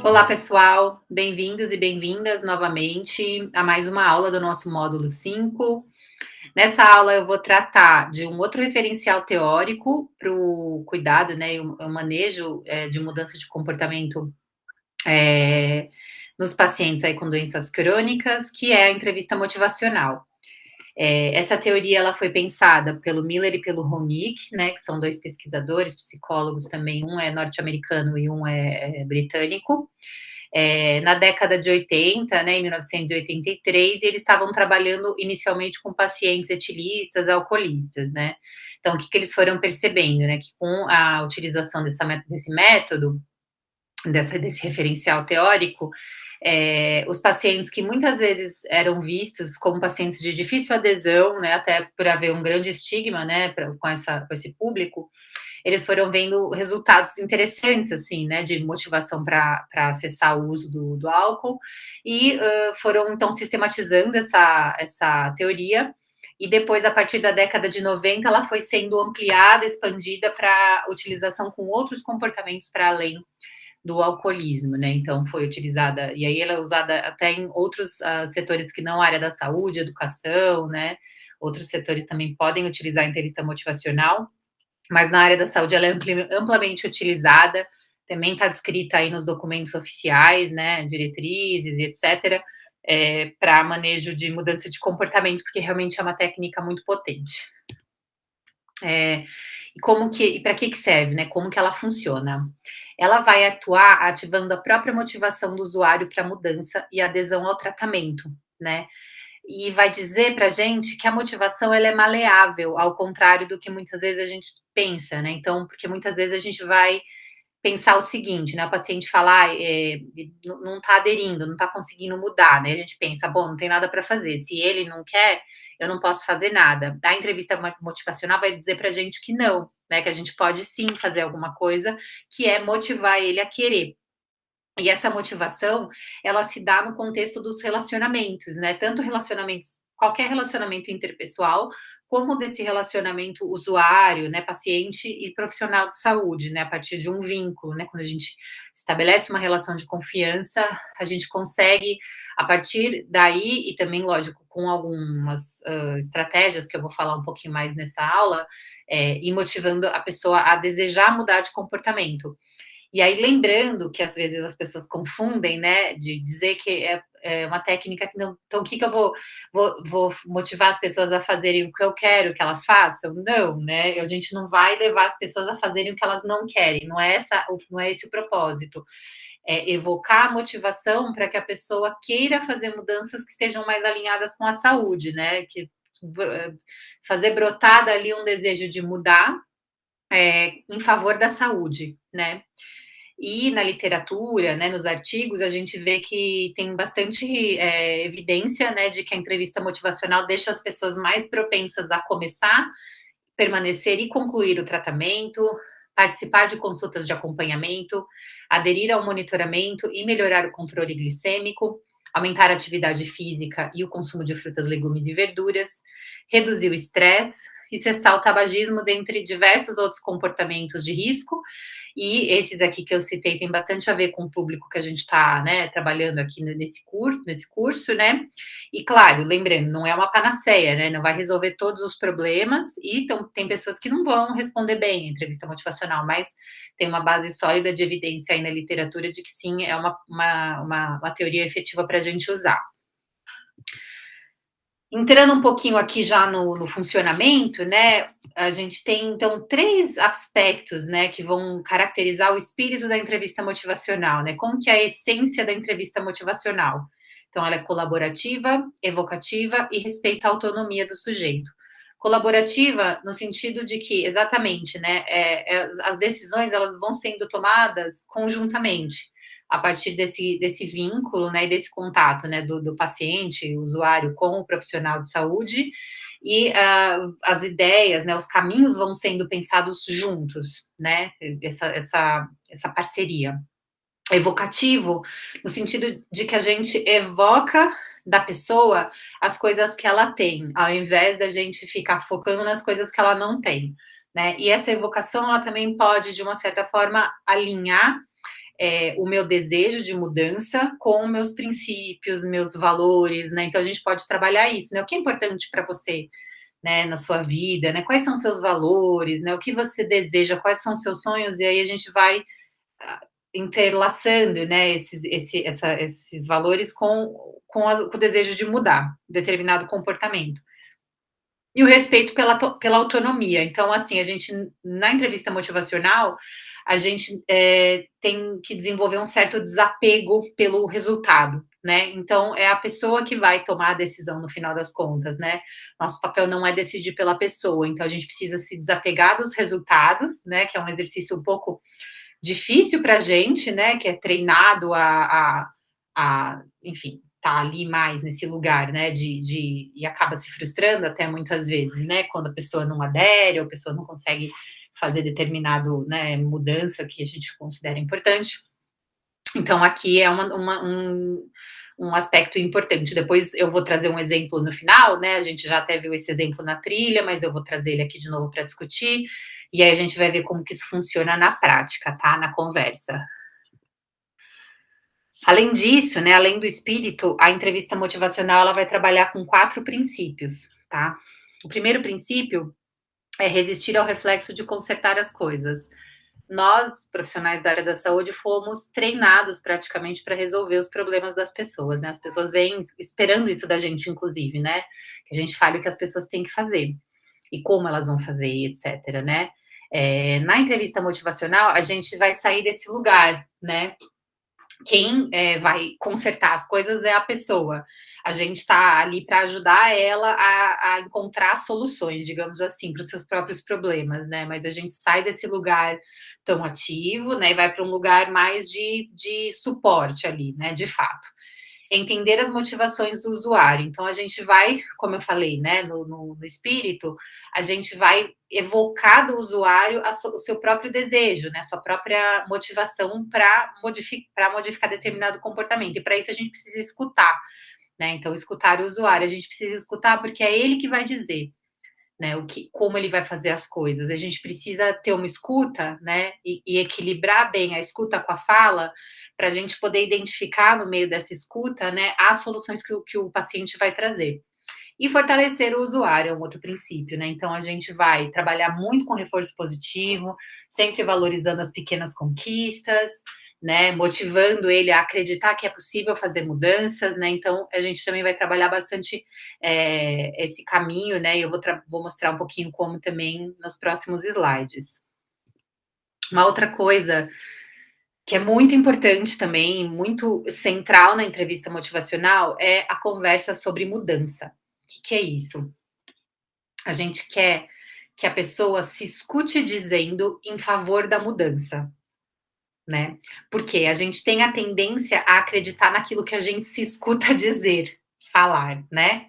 Olá, pessoal, bem-vindos e bem-vindas novamente a mais uma aula do nosso módulo 5. Nessa aula, eu vou tratar de um outro referencial teórico para o cuidado, né, e o manejo de mudança de comportamento nos pacientes aí com doenças crônicas, que é a entrevista motivacional. Essa teoria ela foi pensada pelo Miller e pelo Roenick, né, que são dois pesquisadores, psicólogos também, um é norte-americano e um é britânico. Na década de 80, né, em 1983, e eles estavam trabalhando inicialmente com pacientes etilistas, alcoolistas, né? Então, o que eles foram percebendo, né? Que com a utilização desse método, desse referencial teórico, os pacientes que muitas vezes eram vistos como pacientes de difícil adesão, né, até por haver um grande estigma, né, com esse público, eles foram vendo resultados interessantes, assim, né, de motivação para acessar o uso do álcool, e foram, então, sistematizando essa teoria, e depois, a partir da década de 90, ela foi sendo ampliada, expandida para utilização com outros comportamentos para além do alcoolismo, né? Então foi utilizada, e aí ela é usada até em outros setores que não a área da saúde, educação, né? Outros setores também podem utilizar a entrevista motivacional, mas na área da saúde ela é amplamente utilizada, também está descrita aí nos documentos oficiais, né? Diretrizes e etc. Para manejo de mudança de comportamento, porque realmente é uma técnica muito potente. E para que serve, né? Como que ela funciona? Ela vai atuar ativando a própria motivação do usuário para mudança e adesão ao tratamento, né? E vai dizer para a gente que a motivação ela é maleável, ao contrário do que muitas vezes a gente pensa, né? Então, porque muitas vezes a gente vai pensar o seguinte, né? O paciente fala, não está aderindo, não está conseguindo mudar, né? A gente pensa, bom, não tem nada para fazer. Se ele não quer, eu não posso fazer nada. A entrevista motivacional vai dizer para a gente que não, né? Que a gente pode sim fazer alguma coisa, que é motivar ele a querer. E essa motivação, ela se dá no contexto dos relacionamentos, né? Tanto relacionamentos, qualquer relacionamento interpessoal, como desse relacionamento usuário, né, paciente e profissional de saúde, né, a partir de um vínculo, né, quando a gente estabelece uma relação de confiança, a gente consegue, a partir daí, e também, lógico, com algumas estratégias que eu vou falar um pouquinho mais nessa aula, ir motivando a pessoa a desejar mudar de comportamento. E aí, lembrando que às vezes as pessoas confundem, né, de dizer que é uma técnica que não. Então, o que eu vou motivar as pessoas a fazerem o que eu quero que elas façam? Não, né? A gente não vai levar as pessoas a fazerem o que elas não querem, não é esse o propósito. É evocar a motivação para que a pessoa queira fazer mudanças que estejam mais alinhadas com a saúde, né? Fazer brotar dali um desejo de mudar em favor da saúde, né? E na literatura, né, nos artigos, a gente vê que tem bastante evidência, né, de que a entrevista motivacional deixa as pessoas mais propensas a começar, permanecer e concluir o tratamento, participar de consultas de acompanhamento, aderir ao monitoramento e melhorar o controle glicêmico, aumentar a atividade física e o consumo de frutas, legumes e verduras, reduzir o estresse e cessar o tabagismo, dentre diversos outros comportamentos de risco. E esses aqui que eu citei tem bastante a ver com o público que a gente está, né, trabalhando aqui nesse curso, né? E claro, lembrando, não é uma panaceia, né? Não vai resolver todos os problemas, e então, tem pessoas que não vão responder bem a entrevista motivacional, mas tem uma base sólida de evidência aí na literatura de que sim, é uma teoria efetiva para a gente usar. Entrando um pouquinho aqui já no funcionamento, né, a gente tem, então, 3 aspectos, né, que vão caracterizar o espírito da entrevista motivacional, né, como que é a essência da entrevista motivacional. Então, ela é colaborativa, evocativa e respeita a autonomia do sujeito. Colaborativa no sentido de que, exatamente, né, as decisões, elas vão sendo tomadas conjuntamente, a partir desse vínculo, né, e desse contato, né, do paciente, usuário, com o profissional de saúde, e as ideias, né, os caminhos vão sendo pensados juntos, né, essa parceria. Evocativo, no sentido de que a gente evoca da pessoa as coisas que ela tem, ao invés da gente ficar focando nas coisas que ela não tem, né, e essa evocação, ela também pode, de uma certa forma, alinhar o meu desejo de mudança com meus princípios, meus valores, né? Então a gente pode trabalhar isso, né? O que é importante para você, né, na sua vida, né? Quais são seus valores, né? O que você deseja, quais são seus sonhos, e aí a gente vai interlaçando, né, esses valores com o desejo de mudar determinado comportamento. E o respeito pela autonomia. Então, assim, a gente, na entrevista motivacional, a gente tem que desenvolver um certo desapego pelo resultado, né? Então, é a pessoa que vai tomar a decisão no final das contas, né? Nosso papel não é decidir pela pessoa, então a gente precisa se desapegar dos resultados, né? Que é um exercício um pouco difícil para a gente, né? Que é treinado enfim, tá ali mais nesse lugar, né, e acaba se frustrando até muitas vezes, né, quando a pessoa não adere, ou a pessoa não consegue fazer determinado, né, mudança que a gente considera importante. Então, aqui é um aspecto importante. Depois eu vou trazer um exemplo no final, né, a gente já até viu esse exemplo na trilha, mas eu vou trazer ele aqui de novo para discutir, e aí a gente vai ver como que isso funciona na prática, tá, na conversa. Além disso, né, além do espírito, a entrevista motivacional ela vai trabalhar com 4 princípios, tá? O primeiro princípio é resistir ao reflexo de consertar as coisas. Nós, profissionais da área da saúde, fomos treinados praticamente para resolver os problemas das pessoas, né? As pessoas vêm esperando isso da gente, inclusive, né? Que a gente fale o que as pessoas têm que fazer e como elas vão fazer, etc, né? Na entrevista motivacional, a gente vai sair desse lugar, né? Quem vai consertar as coisas é a pessoa. A gente está ali para ajudar ela a encontrar soluções, digamos assim, para os seus próprios problemas, né? Mas a gente sai desse lugar tão ativo, né? E vai para um lugar mais de suporte ali, né? De fato. Entender as motivações do usuário. Então, a gente vai, como eu falei, né, no espírito, a gente vai evocar do usuário o seu próprio desejo, né, a sua própria motivação para modificar determinado comportamento. E para isso a gente precisa escutar, né? Então, escutar o usuário, a gente precisa escutar porque é ele que vai dizer, né, como ele vai fazer as coisas. A gente precisa ter uma escuta, né, e equilibrar bem a escuta com a fala, para a gente poder identificar no meio dessa escuta, né, as soluções que o paciente vai trazer. E fortalecer o usuário é um outro princípio, né? Então a gente vai trabalhar muito com reforço positivo, sempre valorizando as pequenas conquistas, né? Motivando ele a acreditar que é possível fazer mudanças, né? Então a gente também vai trabalhar bastante esse caminho, né? E eu vou mostrar um pouquinho como também nos próximos slides. Uma outra coisa que é muito importante também, muito central na entrevista motivacional, é a conversa sobre mudança. O que é isso? A gente quer que a pessoa se escute dizendo em favor da mudança, né? Porque a gente tem a tendência a acreditar naquilo que a gente se escuta dizer, falar, né?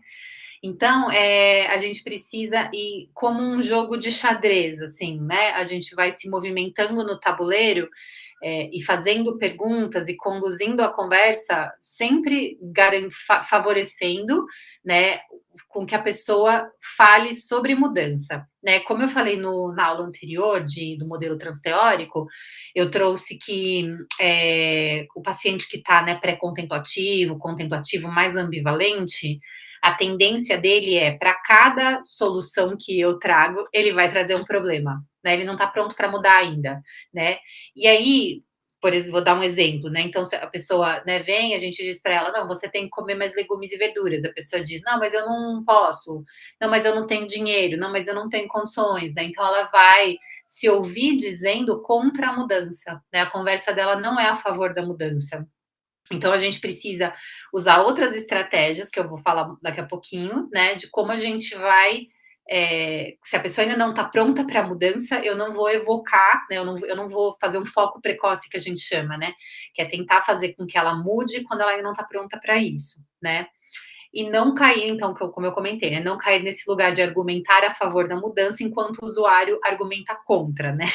Então, a gente precisa ir como um jogo de xadrez, assim, né? A gente vai se movimentando no tabuleiro e fazendo perguntas e conduzindo a conversa, sempre favorecendo, né, com que a pessoa fale sobre mudança, né? Como eu falei na aula anterior do modelo transteórico, eu trouxe que o paciente que está, né, pré-contemplativo, contemplativo mais ambivalente, a tendência dele para cada solução que eu trago, ele vai trazer um problema, né? Ele não está pronto para mudar ainda, né? E aí, por exemplo, vou dar um exemplo, né? Então, se a pessoa, né, vem, a gente diz para ela, não, você tem que comer mais legumes e verduras. A pessoa diz, não, mas eu não posso, não, mas eu não tenho dinheiro, não, mas eu não tenho condições, né? Então, ela vai se ouvir dizendo contra a mudança, né? A conversa dela não é a favor da mudança. Então, a gente precisa usar outras estratégias, que eu vou falar daqui a pouquinho, né, de como a gente vai. Se a pessoa ainda não está pronta para a mudança, eu não vou evocar, né, eu não vou fazer um foco precoce, que a gente chama, né, que é tentar fazer com que ela mude quando ela ainda não está pronta para isso, né. E não cair, então, como eu comentei, né, não cair nesse lugar de argumentar a favor da mudança enquanto o usuário argumenta contra, né.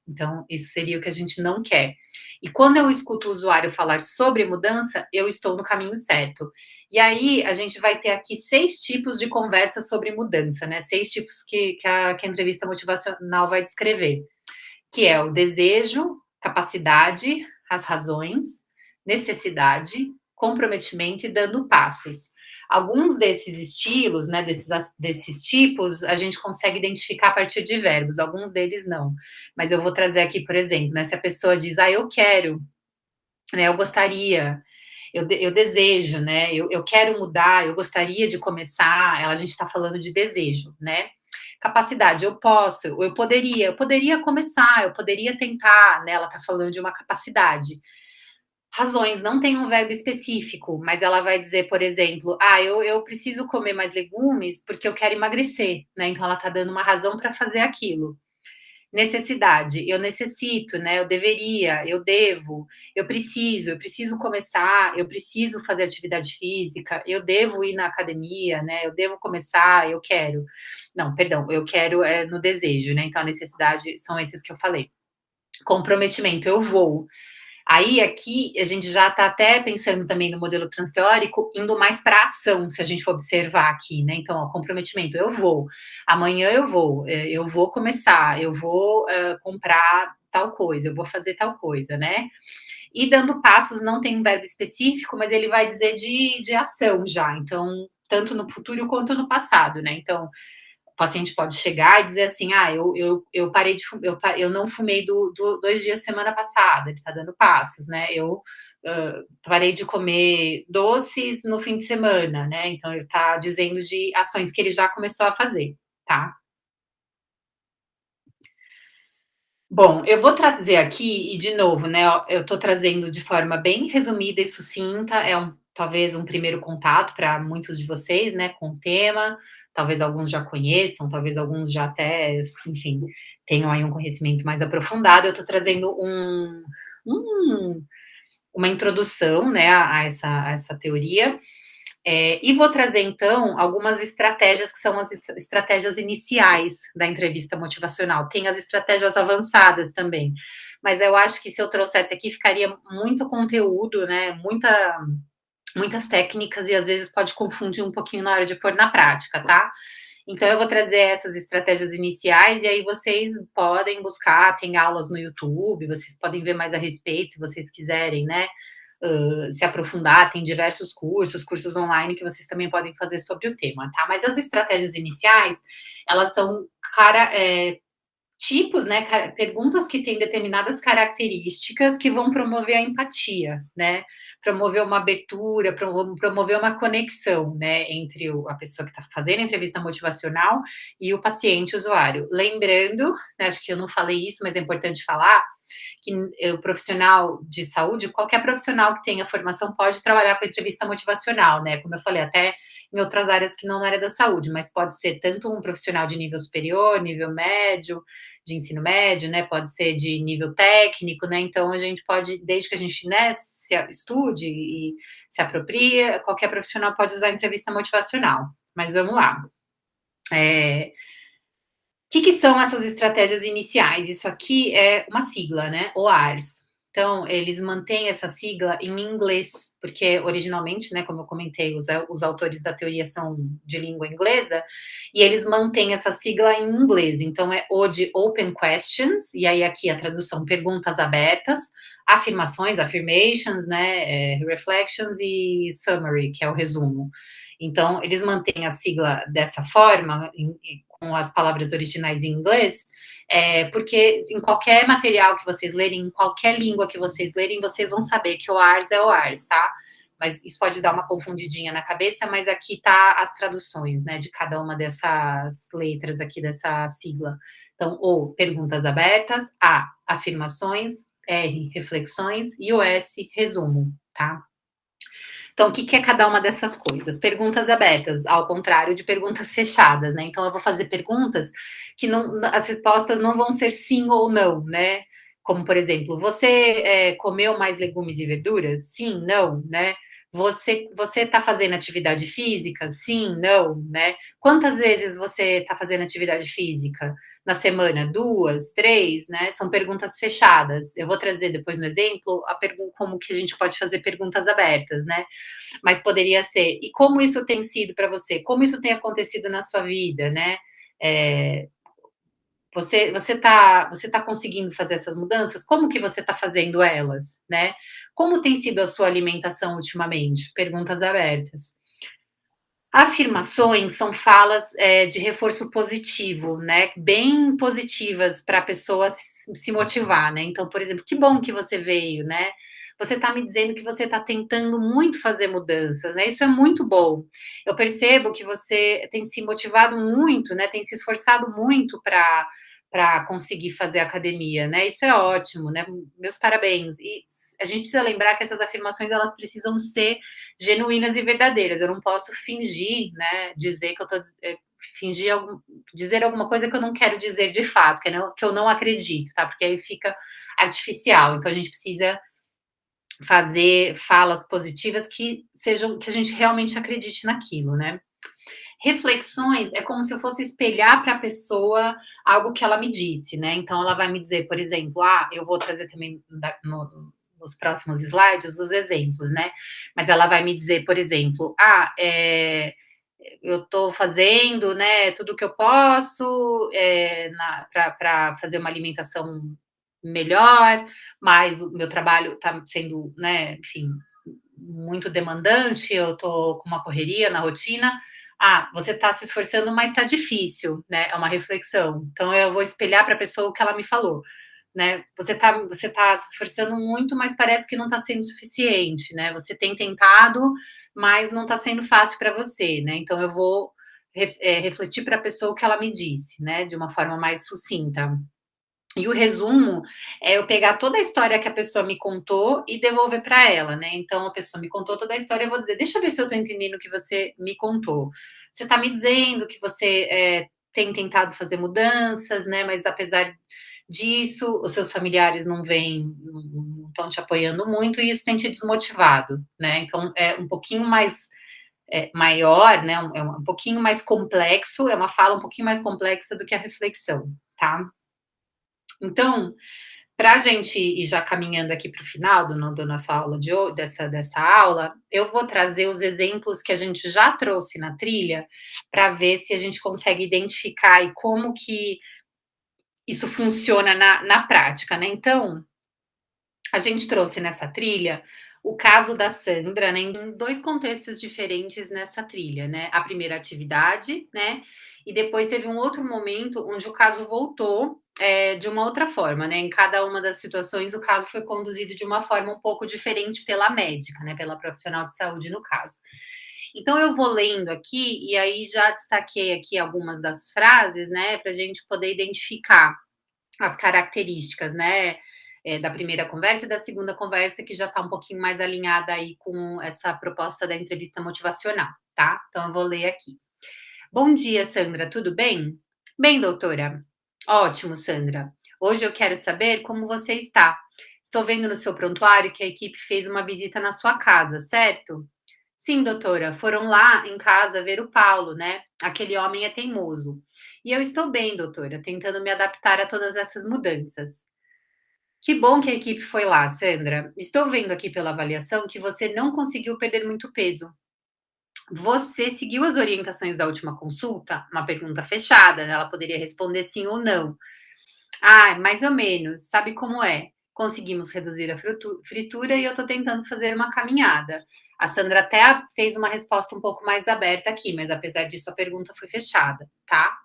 Então, isso seria o que a gente não quer. E quando eu escuto o usuário falar sobre mudança, eu estou no caminho certo. E aí, a gente vai ter aqui 6 tipos de conversa sobre mudança, né? 6 tipos que a entrevista motivacional vai descrever, que é o desejo, capacidade, as razões, necessidade, comprometimento e dando passos. Alguns desses estilos, né, desses tipos, a gente consegue identificar a partir de verbos, alguns deles não. Mas eu vou trazer aqui, por exemplo, né, se a pessoa diz, eu quero, né, eu gostaria, eu desejo, né, eu quero mudar, eu gostaria de começar, a gente está falando de desejo, né? Capacidade, eu posso, eu poderia começar, eu poderia tentar, né? Ela está falando de uma capacidade. Razões, não tem um verbo específico, mas ela vai dizer, por exemplo, eu preciso comer mais legumes porque eu quero emagrecer, né? Então ela está dando uma razão para fazer aquilo. Necessidade, eu necessito, né? Eu deveria, eu devo, eu preciso começar, eu preciso fazer atividade física, eu devo ir na academia, né? Eu devo começar, eu quero. Não, perdão, eu quero é no desejo, né? Então a necessidade são esses que eu falei. Comprometimento, eu vou. Aí aqui a gente já está até pensando também no modelo transteórico, indo mais para a ação, se a gente for observar aqui, né? Então, ó, comprometimento, eu vou, amanhã eu vou começar, eu vou comprar tal coisa, eu vou fazer tal coisa, né? E dando passos não tem um verbo específico, mas ele vai dizer de ação já, então, tanto no futuro quanto no passado, né? Então, o paciente pode chegar e dizer assim, eu parei de eu não fumei 2 dias semana passada, ele está dando passos, né? Eu parei de comer doces no fim de semana, né? Então ele está dizendo de ações que ele já começou a fazer, tá? Bom, eu vou trazer aqui, e de novo, né, eu estou trazendo de forma bem resumida e sucinta, talvez um primeiro contato para muitos de vocês, né, com o tema, talvez alguns já conheçam, talvez alguns já até, enfim, tenham aí um conhecimento mais aprofundado. Eu estou trazendo um, uma introdução, né, a essa teoria, e vou trazer, então, algumas estratégias que são as estratégias iniciais da entrevista motivacional. Tem as estratégias avançadas também. Mas eu acho que se eu trouxesse aqui, ficaria muito conteúdo, né? Muitas técnicas, e às vezes pode confundir um pouquinho na hora de pôr na prática, tá? Então, eu vou trazer essas estratégias iniciais, e aí vocês podem buscar, tem aulas no YouTube, vocês podem ver mais a respeito, se vocês quiserem, né? Se aprofundar, tem diversos cursos online que vocês também podem fazer sobre o tema, tá? Mas as estratégias iniciais, elas são tipos, né, perguntas que têm determinadas características que vão promover a empatia, né? Promover uma abertura, promover uma conexão, né, entre a pessoa que está fazendo a entrevista motivacional e o paciente usuário. Lembrando, né, acho que eu não falei isso, mas é importante falar, que o profissional de saúde, qualquer profissional que tenha formação pode trabalhar com entrevista motivacional, né? Como eu falei, até em outras áreas que não na área da saúde, mas pode ser tanto um profissional de nível superior, nível médio, de ensino médio, né? Pode ser de nível técnico, né? Então a gente pode, desde que a gente, né, se estude e se apropria, qualquer profissional pode usar entrevista motivacional. Mas vamos lá. Que são essas estratégias iniciais? Isso aqui é uma sigla, né? OARS. Então, eles mantêm essa sigla em inglês, porque originalmente, né, como eu comentei, os autores da teoria são de língua inglesa, e eles mantêm essa sigla em inglês. Então, é O de Open Questions, e aí aqui a tradução perguntas abertas, afirmações, affirmations, né, reflections e summary, que é o resumo. Então, eles mantêm a sigla dessa forma, com as palavras originais em inglês, porque em qualquer material que vocês lerem, em qualquer língua que vocês lerem, vocês vão saber que o ARS é o ARS, tá? Mas isso pode dar uma confundidinha na cabeça, mas aqui tá as traduções, né, de cada uma dessas letras aqui dessa sigla. Então, O, perguntas abertas, A, afirmações, R, reflexões, e o S, resumo, tá? Então, o que é cada uma dessas coisas? Perguntas abertas, ao contrário de perguntas fechadas, né? Então, eu vou fazer perguntas que não, as respostas não vão ser sim ou não, né? Como, por exemplo, você comeu mais legumes e verduras? Sim, não, né? Você está fazendo atividade física? Sim, não, né? Quantas vezes você está fazendo atividade física na semana? 2, 3, né? São perguntas fechadas. Eu vou trazer depois no exemplo a pergunta como que a gente pode fazer perguntas abertas, né? Mas poderia ser, e como isso tem sido para você? Como isso tem acontecido na sua vida, né? É, Você tá conseguindo fazer essas mudanças? Como que você está fazendo elas, né? Como tem sido a sua alimentação ultimamente? Perguntas abertas. Afirmações são falas, de reforço positivo, né, bem positivas para a pessoa se motivar, né. Então, por exemplo: "Que bom que você veio", né. "Você está me dizendo que você está tentando muito fazer mudanças, né, isso é muito bom. Eu percebo que você tem se motivado muito, né, tem se esforçado muito para conseguir fazer academia, né, isso é ótimo, né, meus parabéns". E a gente precisa lembrar que essas afirmações elas precisam ser genuínas e verdadeiras. Eu não posso fingir, né, dizer que eu tô fingir algum dizer alguma coisa que eu não quero dizer de fato, que eu não acredito, tá, porque aí fica artificial. Então a gente precisa fazer falas positivas que a gente realmente acredite naquilo, né. Reflexões é como se eu fosse espelhar para a pessoa algo que ela me disse, né. Então ela vai me dizer, por exemplo, eu vou trazer também nos próximos slides os exemplos, né. Mas ela vai me dizer, por exemplo: eu estou fazendo, né, tudo o que eu posso, para fazer uma alimentação melhor, mas o meu trabalho está sendo, né, enfim, muito demandante, eu tô com uma correria na rotina. Você está se esforçando, mas está difícil, né? É uma reflexão. Então eu vou espelhar para a pessoa o que ela me falou, né? Você tá se esforçando muito, mas parece que não está sendo suficiente, né? Você tem tentado, mas não está sendo fácil para você, né? Então eu vou refletir para a pessoa o que ela me disse, né? De uma forma mais sucinta. E o resumo é eu pegar toda a história que a pessoa me contou e devolver para ela, né. Então a pessoa me contou toda a história, eu vou dizer: "Deixa eu ver se eu estou entendendo o que você me contou. Você está me dizendo que você, tem tentado fazer mudanças, né, mas apesar disso, os seus familiares não estão te apoiando muito e isso tem te desmotivado, né. Então é um pouquinho mais, maior, né, um pouquinho mais complexo, é uma fala um pouquinho mais complexa do que a reflexão, tá. Então, para a gente ir já caminhando aqui para o final do nossa aula de hoje, dessa aula, eu vou trazer os exemplos que a gente já trouxe na trilha, para ver se a gente consegue identificar e como que isso funciona na prática, né. Então, a gente trouxe nessa trilha o caso da Sandra, né, em 2 contextos diferentes nessa trilha, né. A primeira atividade, né, e depois teve um outro momento onde o caso voltou, de uma outra forma, né. Em cada uma das situações, o caso foi conduzido de uma forma um pouco diferente pela médica, né, pela profissional de saúde, no caso. Então eu vou lendo aqui, e aí já destaquei aqui algumas das frases, né, para a gente poder identificar as características, né, da primeira conversa e da segunda conversa, que já está um pouquinho mais alinhada aí com essa proposta da entrevista motivacional, tá? Então eu vou ler aqui. Bom dia, Sandra, tudo bem? Bem, doutora. Ótimo, Sandra. Hoje eu quero saber como você está. Estou vendo no seu prontuário que a equipe fez uma visita na sua casa, certo? Sim, doutora, foram lá em casa ver o Paulo, né? Aquele homem é teimoso. E eu estou bem, doutora, tentando me adaptar a todas essas mudanças. Que bom que a equipe foi lá, Sandra. Estou vendo aqui pela avaliação que você não conseguiu perder muito peso. Você seguiu as orientações da última consulta? Uma pergunta fechada, né? Ela poderia responder sim ou não. Mais ou menos. Sabe como é? Conseguimos reduzir a fritura e eu estou tentando fazer uma caminhada. A Sandra até fez uma resposta um pouco mais aberta aqui, mas apesar disso a pergunta foi fechada, tá?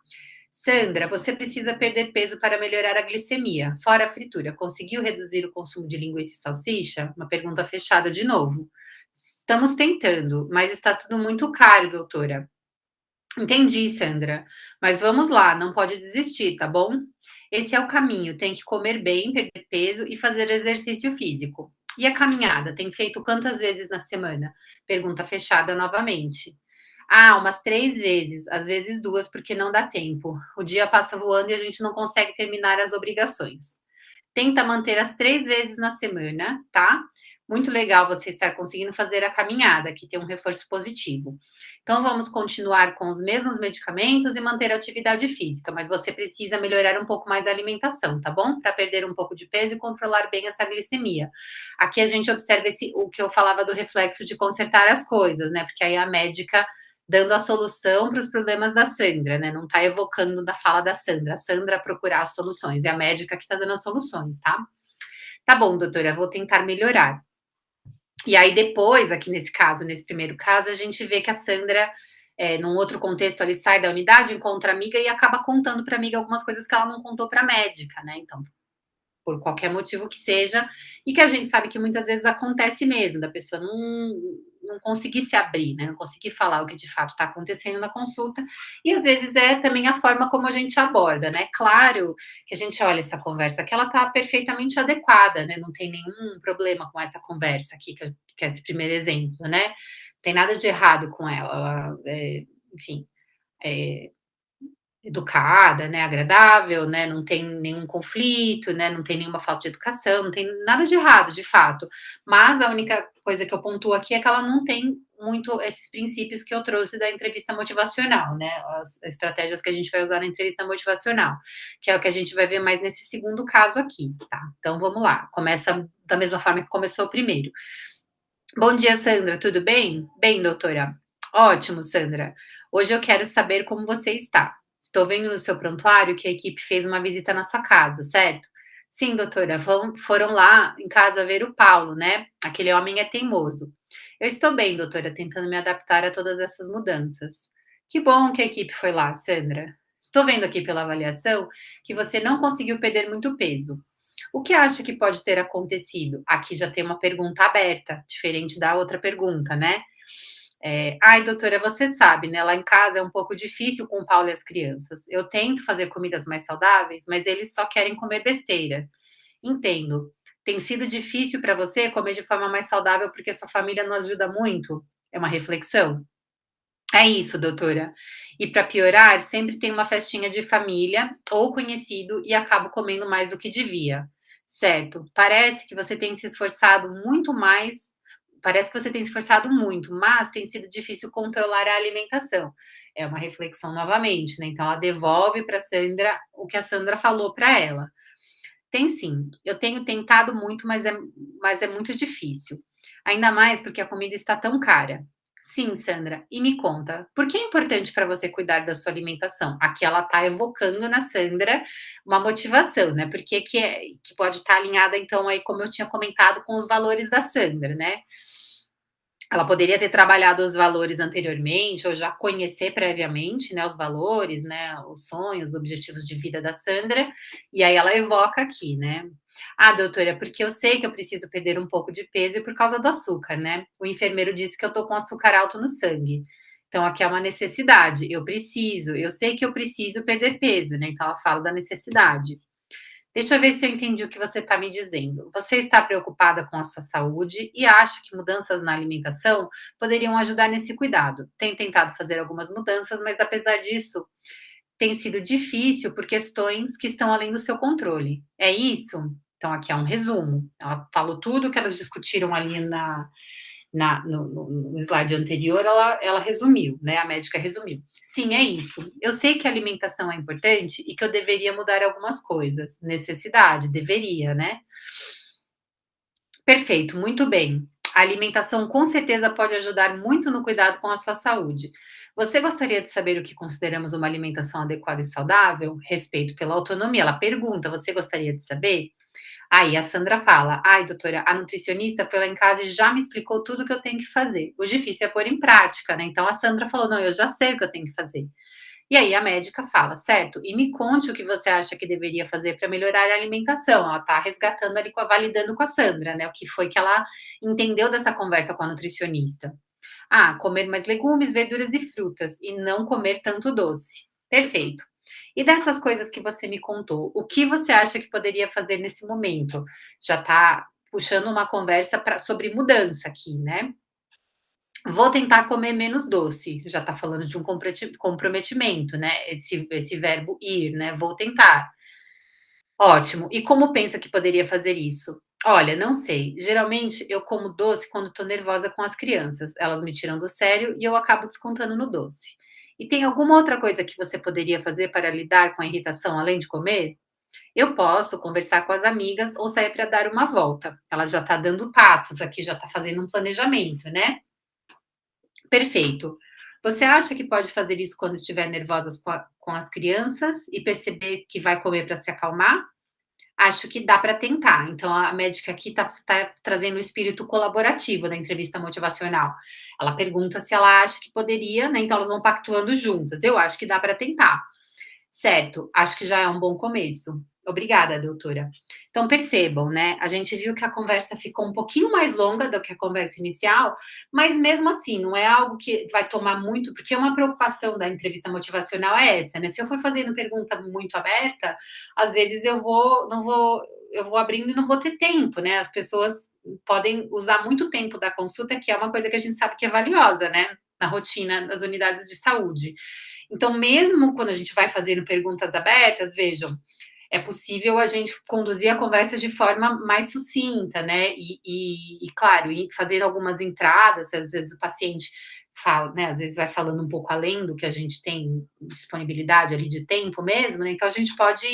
Sandra, você precisa perder peso para melhorar a glicemia. Fora a fritura, conseguiu reduzir o consumo de linguiça e salsicha? Uma pergunta fechada de novo. Estamos tentando, mas está tudo muito caro, doutora. Entendi, Sandra. Mas vamos lá, não pode desistir, tá bom? Esse é o caminho. Tem que comer bem, perder peso e fazer exercício físico. E a caminhada? Tem feito quantas vezes na semana? Pergunta fechada novamente. Umas 3 vezes, às vezes 2, porque não dá tempo. O dia passa voando e a gente não consegue terminar as obrigações. Tenta manter as 3 vezes na semana, tá? Muito legal você estar conseguindo fazer a caminhada, que tem um reforço positivo. Então vamos continuar com os mesmos medicamentos e manter a atividade física, mas você precisa melhorar um pouco mais a alimentação, tá bom? Para perder um pouco de peso e controlar bem essa glicemia. Aqui a gente observa o que eu falava do reflexo de consertar as coisas, né? Porque aí a médica dando a solução para os problemas da Sandra, né, não tá evocando da fala da Sandra, a Sandra procurar as soluções, é a médica que tá dando as soluções, tá. "Tá bom doutora, vou tentar melhorar". E aí depois, aqui nesse caso, nesse primeiro caso, a gente vê que a Sandra, num outro contexto ali, sai da unidade, encontra a amiga e acaba contando para a amiga algumas coisas que ela não contou para a médica, né, então, por qualquer motivo que seja, e que a gente sabe que muitas vezes acontece mesmo, da pessoa não conseguir se abrir, né, não conseguir falar o que de fato está acontecendo na consulta, e às vezes é também a forma como a gente aborda, né. Claro que a gente olha essa conversa que ela está perfeitamente adequada, né, não tem nenhum problema com essa conversa aqui, que é esse primeiro exemplo, né. Não tem nada de errado com ela, enfim, eh educada, né, agradável, né, não tem nenhum conflito, né, não tem nenhuma falta de educação, não tem nada de errado, de fato. Mas a única coisa que eu pontuo aqui é que ela não tem muito esses princípios que eu trouxe da entrevista motivacional, né, as estratégias que a gente vai usar na entrevista motivacional, que é o que a gente vai ver mais nesse segundo caso aqui, tá. Então vamos lá, começa da mesma forma que começou o primeiro. "Bom dia, Sandra, tudo bem?" "Bem, doutora." "Ótimo, Sandra. Hoje eu quero saber como você está. Estou vendo no seu prontuário que a equipe fez uma visita na sua casa, certo?" "Sim, doutora, foram lá em casa ver o Paulo, né? Aquele homem é teimoso." "Eu estou bem, doutora, tentando me adaptar a todas essas mudanças." "Que bom que a equipe foi lá, Sandra. Estou vendo aqui pela avaliação que você não conseguiu perder muito peso. O que acha que pode ter acontecido?" Aqui já tem uma pergunta aberta, diferente da outra pergunta, né? "Ai, doutora, você sabe, né? Lá em casa é um pouco difícil com o Paulo e as crianças. Eu tento fazer comidas mais saudáveis, mas eles só querem comer besteira." "Entendo. Tem sido difícil para você comer de forma mais saudável porque sua família não ajuda muito?" É uma reflexão. "É isso, doutora. E para piorar, sempre tem uma festinha de família ou conhecido e acabo comendo mais do que devia." "Certo. Parece que você tem se esforçado muito, mas tem sido difícil controlar a alimentação." É uma reflexão novamente, né, então ela devolve para Sandra o que a Sandra falou para ela. "Tem sim. Eu tenho tentado muito, mas é muito difícil. Ainda mais porque a comida está tão cara." "Sim, Sandra. E me conta, por que é importante para você cuidar da sua alimentação?" Aqui ela está evocando na Sandra uma motivação, né, porque que pode estar alinhada, então, aí, como eu tinha comentado, com os valores da Sandra, né. Ela poderia ter trabalhado os valores anteriormente ou já conhecer previamente, né, os valores, né, os sonhos, os objetivos de vida da Sandra, e aí ela evoca aqui, né. "Ah, doutora, porque eu sei que eu preciso perder um pouco de peso e por causa do açúcar, né. O enfermeiro disse que eu tô com açúcar alto no sangue. Então aqui é uma necessidade, eu sei que eu preciso perder peso", né, então ela fala da necessidade. "Deixa eu ver se eu entendi o que você está me dizendo. Você está preocupada com a sua saúde e acha que mudanças na alimentação poderiam ajudar nesse cuidado. Tem tentado fazer algumas mudanças, mas apesar disso, tem sido difícil por questões que estão além do seu controle. É isso?" Então, aqui é um resumo. Ela falou tudo que elas discutiram ali no slide anterior, ela resumiu, né? A médica resumiu. "Sim, é isso. Eu sei que a alimentação é importante e que eu deveria mudar algumas coisas. Necessidade, deveria, né?" "Perfeito, muito bem. A alimentação com certeza pode ajudar muito no cuidado com a sua saúde. Você gostaria de saber o que consideramos uma alimentação adequada e saudável? Respeito pela autonomia." Ela pergunta: "Você gostaria de saber?" Aí a Sandra fala: "Ai, doutora, a nutricionista foi lá em casa e já me explicou tudo o que eu tenho que fazer. O difícil é pôr em prática, né?" Então a Sandra falou: "Não, eu já sei o que eu tenho que fazer." E aí a médica fala: "Certo, e me conte o que você acha que deveria fazer para melhorar a alimentação." Ela tá resgatando ali, validando com a Sandra, né, o que foi que ela entendeu dessa conversa com a nutricionista. "Ah, comer mais legumes, verduras e frutas e não comer tanto doce." "Perfeito. E dessas coisas que você me contou, o que você acha que poderia fazer nesse momento?" Já tá puxando uma conversa sobre mudança aqui, né. "Vou tentar comer menos doce." Já tá falando de um comprometimento, né, esse verbo ir, né, "vou tentar." "Ótimo. E como pensa que poderia fazer isso?" "Olha, não sei. Geralmente eu como doce quando tô nervosa com as crianças. Elas me tiram do sério e eu acabo descontando no doce. E tem alguma outra coisa que você poderia fazer para lidar com a irritação além de comer?" "Eu posso conversar com as amigas ou sair para dar uma volta." Ela já tá dando passos aqui, já tá fazendo um planejamento, né. "Perfeito. Você acha que pode fazer isso quando estiver nervosas com as crianças e perceber que vai comer para se acalmar? Acho que dá para tentar. Então a médica aqui tá trazendo o espírito colaborativo da entrevista motivacional. Ela pergunta se ela acha que poderia, né, então elas vão pactuando juntas. Eu acho que dá para tentar. Certo, acho que já é um bom começo. Obrigada, doutora. Então percebam, né, a gente viu que a conversa ficou um pouquinho mais longa do que a conversa inicial, mas mesmo assim, não é algo que vai tomar muito, porque uma preocupação da entrevista motivacional é essa, né, se eu for fazendo pergunta muito aberta, às vezes eu vou abrindo e não vou ter tempo, né, as pessoas podem usar muito tempo da consulta, que é uma coisa que a gente sabe que é valiosa, né, na rotina das unidades de saúde. Então, mesmo quando a gente vai fazendo perguntas abertas, vejam, é possível a gente conduzir a conversa de forma mais sucinta, né? Claro, e fazer algumas entradas, às vezes o paciente fala, né? Às vezes vai falando um pouco além do que a gente tem disponibilidade ali de tempo mesmo, né? Então a gente pode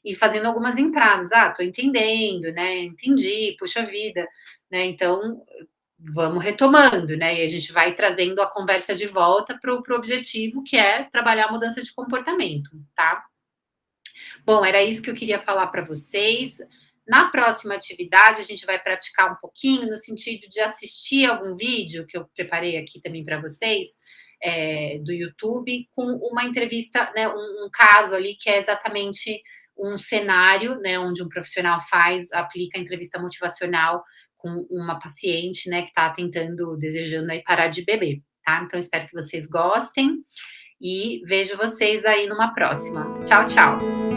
ir fazendo algumas entradas. Ah, tô entendendo, né? Entendi, puxa vida, né? Então vamos retomando, né? E a gente vai trazendo a conversa de volta para o objetivo, que é trabalhar a mudança de comportamento, tá? Bom, era isso que eu queria falar para vocês. Na próxima atividade, a gente vai praticar um pouquinho no sentido de assistir algum vídeo que eu preparei aqui também para vocês, do YouTube, com uma entrevista, né, um caso ali que é exatamente um cenário, né, onde um profissional aplica a entrevista motivacional com uma paciente, né, que está tentando, desejando aí parar de beber, tá? Então, espero que vocês gostem e vejo vocês aí numa próxima. Tchau, tchau.